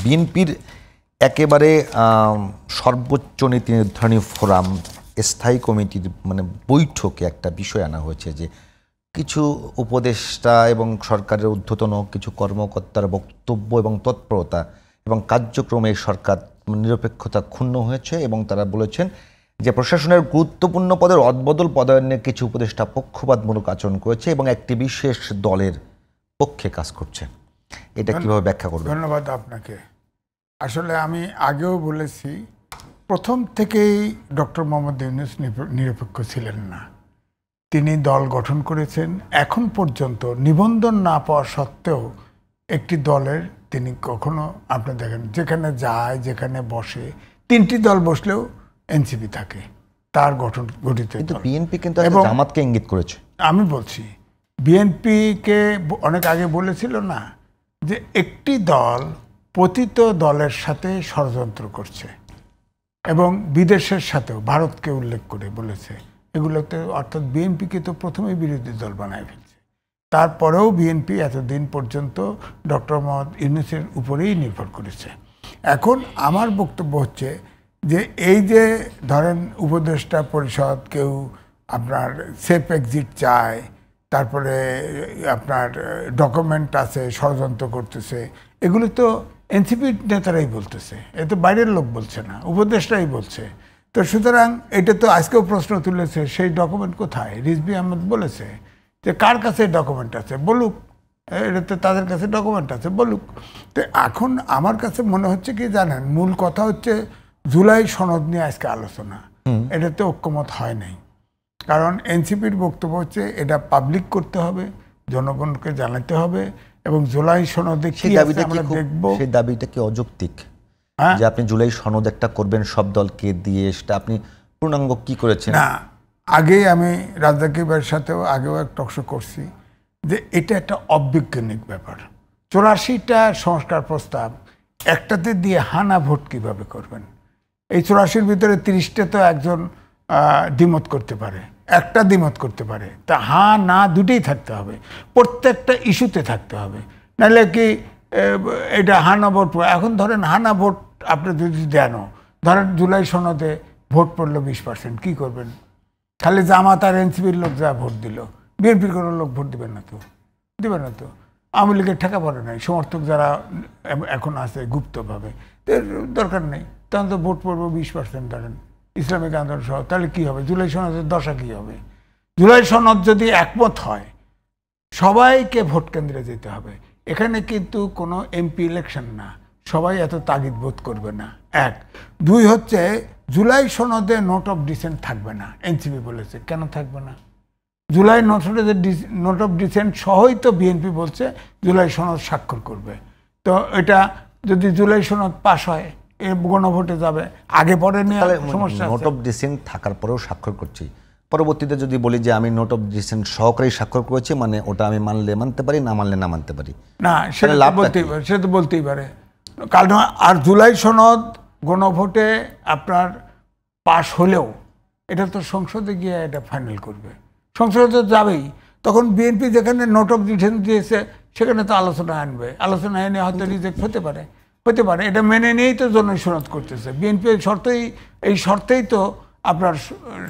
বিএনপির একেবারে সর্বোচ্চ নীতি নির্ধারণী ফোরাম স্থায়ী কমিটির মানে বৈঠকে একটা বিষয় আনা হয়েছে যে কিছু উপদেষ্টা এবং সরকারের ঊর্ধ্বতন কিছু কর্মকর্তার বক্তব্য এবং তৎপরতা এবং কার্যক্রমে সরকার নিরপেক্ষতা ক্ষুণ্ণ হয়েছে এবং তারা বলেছেন যে প্রশাসনের গুরুত্বপূর্ণ পদের অদবদল পদায়নে কিছু উপদেষ্টা পক্ষপাতমূলক আচরণ করেছে এবং একটি বিশেষ দলের পক্ষে কাজ করছে। এটা কিভাবে ব্যাখ্যা করবেন? ধন্যবাদ আপনাকে। আসলে আমি আগেও বলেছি, প্রথম থেকেই ডক্টর মোহাম্মদ ইউনূস নিরপেক্ষ ছিলেন না। তিনি দল গঠন করেছেন, এখন পর্যন্ত নিবন্ধন না পাওয়া সত্ত্বেও একটি দলের তিনি কখনো আপনি দেখেন যেখানে যায় যেখানে বসে, তিনটি দল বসলেও এনসিপি থাকে তার গঠিত। কিন্তু বিএনপি কিন্তু জামাতকে ইঙ্গিত করেছে। আমি বলছি বিএনপিকে অনেক আগে বলেছিল না যে একটি দল পতিত দলের সাথে ষড়যন্ত্র করছে, এবং বিদেশের সাথেও ভারতকে উল্লেখ করে বলেছে এগুলোতে, অর্থাৎ বিএনপিকে তো প্রথমেই বিরোধী দল বানায় ফেলছে। তারপরেও বিএনপি এতদিন পর্যন্ত ডক্টর মোহাম্মদ ইউনূসের উপরেই নির্ভর করেছে। এখন আমার বক্তব্য হচ্ছে যে এই যে ধরেন উপদেষ্টা পরিষদ কেউ আপনার সেফ এক্সিট চায়, তারপরে আপনার ডকুমেন্ট আছে ষড়যন্ত্র করতেছে, এগুলো তো এনসিপির নেতারাই বলতেছে, এ তো বাইরের লোক বলছে না, উপদেষ্টাই বলছে। তো সুতরাং এটা তো আজকেও প্রশ্ন তুলেছে সেই ডকুমেন্ট কোথায়। রিজভী আহমেদ বলেছে যে কার কাছে ডকুমেন্ট আছে বলুক, এটা তো তাদের কাছে ডকুমেন্ট আছে বলুক। তো এখন আমার কাছে মনে হচ্ছে কি জানেন, মূল কথা হচ্ছে জুলাই সনদ নিয়ে আজকে আলোচনা, এটাতে ঐক্যমত হয় নাই। কারণ এনসিপির বক্তব্য হচ্ছে এটা পাবলিক করতে হবে, জনগণকে জানাতে হবে, এবং জুলাই সনদে কি আছে আমরা দেখব। সেই দাবিটা কি অযৌক্তিক যে আপনি জুলাই সনদ একটা করবেন সব দলকে দিয়ে, সেটা আপনি পূর্ণাঙ্গ কি করেছেন? না, আগেই আমি রাজ্জাকি ভাইয়ের সাথেও আগেও এক টকশো করছি যে এটা একটা অবৈজ্ঞানিক ব্যাপার। 84টা সংস্কার প্রস্তাব একটাতে দিয়ে হানা ভোট কিভাবে করবেন? এই 84-র ভিতরে 30টা তো একজন দ্বিমত করতে পারে, একটা দ্বিমত করতে পারে, তা হ্যাঁ না দুটেই থাকতে হবে, প্রত্যেকটা ইস্যুতে থাকতে হবে, নাহলে কি এটা হানা ভোট। এখন ধরেন হানা ভোট আপনি যদি দেন, ধরেন জুলাই সনদে ভোট পড়লো 20%, কী করবেন? খালি জামাত আর এনসিপির লোক যা ভোট দিল, বিএনপির কোনো লোক ভোট দিবেন না তো, দিবেন না তো। আওয়ামী লীগের ঠেকা পড়ে নাই, সমর্থক যারা এখন আছে গুপ্তভাবে, দরকার নেই, তখন তো ভোট পড়বো 20% ধরেন ইসলামিক আন্দোলন সহ, তাহলে কী হবে? জুলাই সনদের দশা কী হবে? জুলাই সনদ যদি একমত হয় সবাইকে ভোট কেন্দ্রে যেতে হবে, এখানে কিন্তু কোনো এমপি ইলেকশন না, সবাই এত তাগিদ বোধ করবে না। এক, দুই হচ্ছে জুলাই সনদে নোট অফ ডিসেন্ট থাকবে না, এনসিপি বলেছে। কেন থাকবে না? জুলাই নোট অফ ডিসেন্ট সহই তো বিএনপি বলছে জুলাই সনদ স্বাক্ষর করবে। তো এটা যদি জুলাই সনদ পাশ হয় গণভোটে যাবে, আগে পরে নিয়ে সমস্যা। নোট অফ ডিসেন্ট থাকার পরেও স্বাক্ষর করছি, পরবর্তীতে যদি বলি যে আমি নোট অফ ডিসেন্ট সহকারে স্বাক্ষর করেছি, মানে ওটা আমি মানলে মানতে পারি, না মানলে না মানতে পারি, না সেটা বলতেই পারে, সে তো বলতেই পারে। কারণ আর জুলাই সনদ গণভোটে আপনার পাশ হলেও এটা তো সংসদে গিয়ে এটা ফাইনাল করবে, সংসদে তো যাবেই। তখন বিএনপি যেখানে নোট অফ ডিসেন্ট দিয়েছে সেখানে তো আলোচনা আনবে, আলোচনা এনে হয়তো রিজেক্ট হতে পারে, এটা মেনে নিয়েই তো জন্য সনদ করতেছে বিএনপি। এই শর্তেই তো আপনার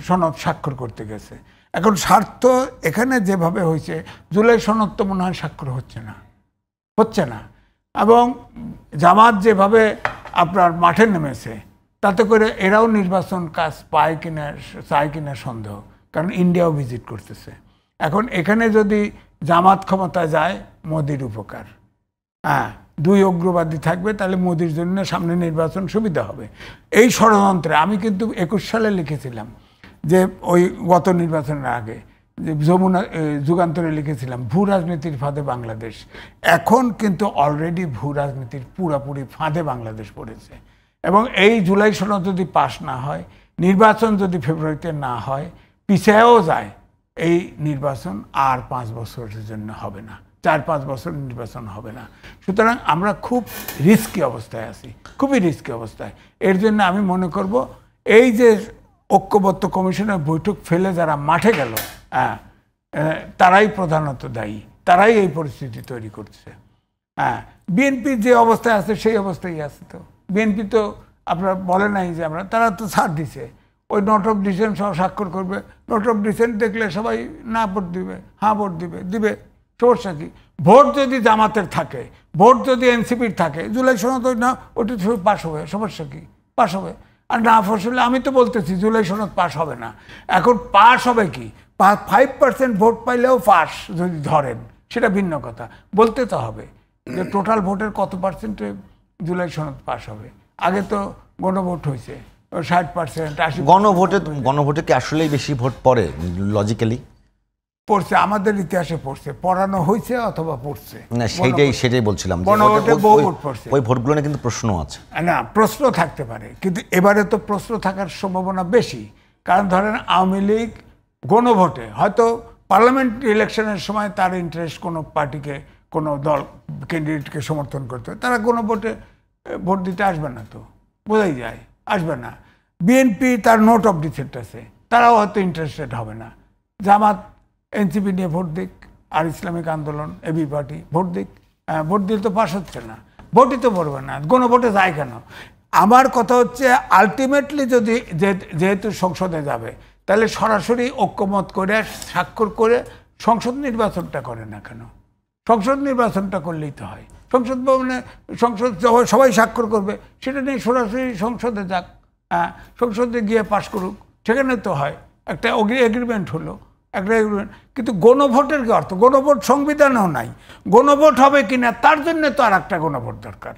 সনদ স্বাক্ষর করতে গেছে। এখন স্বার্থ এখানে যেভাবে হয়েছে, জুলাই সনদ তো মনে হয় স্বাক্ষর হচ্ছে না। এবং জামাত যেভাবে আপনার মাঠে নেমেছে, তাতে করে এরাও নির্বাচন কাজ চায় কিনা সন্দেহ, কারণ ইন্ডিয়াও ভিজিট করতেছে। এখন এখানে যদি জামাত ক্ষমতায় যায় মোদির উপকার, হ্যাঁ, দুই অগ্রবাদী থাকবে, তাহলে মোদির জন্য সামনে নির্বাচন সুবিধা হবে। এই ষড়যন্ত্রে আমি কিন্তু 21 সালে লিখেছিলাম যে ওই গত নির্বাচনের আগে যে যুগান্তরে লিখেছিলাম ভূ রাজনীতির ফাঁদে বাংলাদেশ। এখন কিন্তু অলরেডি ভূ রাজনীতির পুরোপুরি ফাঁদে বাংলাদেশ পড়েছে, এবং এই জুলাই সনদ যদি পাশ না হয়, নির্বাচন যদি ফেব্রুয়ারিতে না হয়, পিছায়ও যায়, এই নির্বাচন আর 5 বছরের জন্য হবে না, 4-5 বছর নির্বাচন হবে না। সুতরাং আমরা খুব রিস্কি অবস্থায় আছি, খুবই রিস্কি অবস্থায়। এর জন্য আমি মনে করব এই যে ঐক্যবদ্ধ কমিশনের বৈঠক ফেলে যারা মাঠে গেল, তারাই প্রধানত দায়ী, তারাই এই পরিস্থিতি তৈরি করছে। হ্যাঁ, বিএনপি যে অবস্থায় আছে সেই অবস্থায় আছে। তো বিএনপি তো আপনার বলে নাই যে আমরা, তারা তো ছাড় দিছে, ওই নোট অফ ডিসেন্ট সহ স্বাক্ষর করবে। নোট অফ ডিসেন্ট দেখলে সবাই না ভোট দিবে, হ্যাঁ ভোট দিবে। সমস্যা কি? ভোট যদি জামাতের থাকে, ভোট যদি এনসিপির থাকে, জুলাই সনদ না ওটা পাস হবে, সমস্যা কি? পাস হবে। আর না ফসলে আমি তো বলতেছি জুলাই সনদ পাস হবে না। এখন পাস হবে কি? 5% ভোট পাইলেও পাস যদি ধরেন, সেটা ভিন্ন কথা। বলতে তো হবে যে টোটাল ভোটের কত পার্সেন্টে জুলাই সনদ পাস হবে। আগে তো গণভোট হয়েছে 60%, 80%। গণভোটে কি আসলেই বেশি ভোট পড়ে লজিক্যালি? পড়ছে, আমাদের ইতিহাসে পড়ছে, পড়ানো হয়েছে অথবা পড়ছে না, সেটাই বলছিলাম, গণভোটে বহু ভোট পড়ছে। ওই ভোটগুলো কিন্তু প্রশ্ন আছে। না, প্রশ্ন থাকতে পারে, কিন্তু এবারে তো প্রশ্ন থাকার সম্ভাবনা বেশি। কারণ ধরেন আওয়ামী লীগ গণভোটে হয়তো পার্লামেন্ট ইলেকশনের সময় তার ইন্টারেস্ট কোনো পার্টিকে, কোনো দল ক্যান্ডিডেটকে সমর্থন করতে, তারা গণভোটে ভোট দিতে আসবে না, তো বোঝাই যায় আসবে না। বিএনপি তার নোট অফ ডিসেন্ট আছে, তারাও হয়তো ইন্টারেস্টেড হবে না। জামাত এনসিপি নিয়ে ভোট দিক, আর ইসলামিক আন্দোলন এবি পার্টি ভোট দিক, ভোট দিলে তো পাস হচ্ছে না, ভোটই তো পড়বে না, গণভোটে যায় কেন? আমার কথা হচ্ছে আলটিমেটলি যদি যেহেতু সংসদে যাবে, তাহলে সরাসরি ঐক্যমত করে স্বাক্ষর করে সংসদ নির্বাচনটা করে না কেন? সংসদ নির্বাচনটা করলেই তো হয়। সংসদ ভবনে সবাই স্বাক্ষর করবে, সেটা নিয়ে সরাসরি সংসদে যাক, সংসদে গিয়ে পাশ করুক, সেখানে তো হয় একটা এগ্রিমেন্ট হলো, একটা এগ্রিমেন্ট। কিন্তু গণভোটের কি অর্থ? গণভোট সংবিধানেও নাই। গণভোট হবে কিনা তার জন্য তো আর একটা গণভোট দরকার।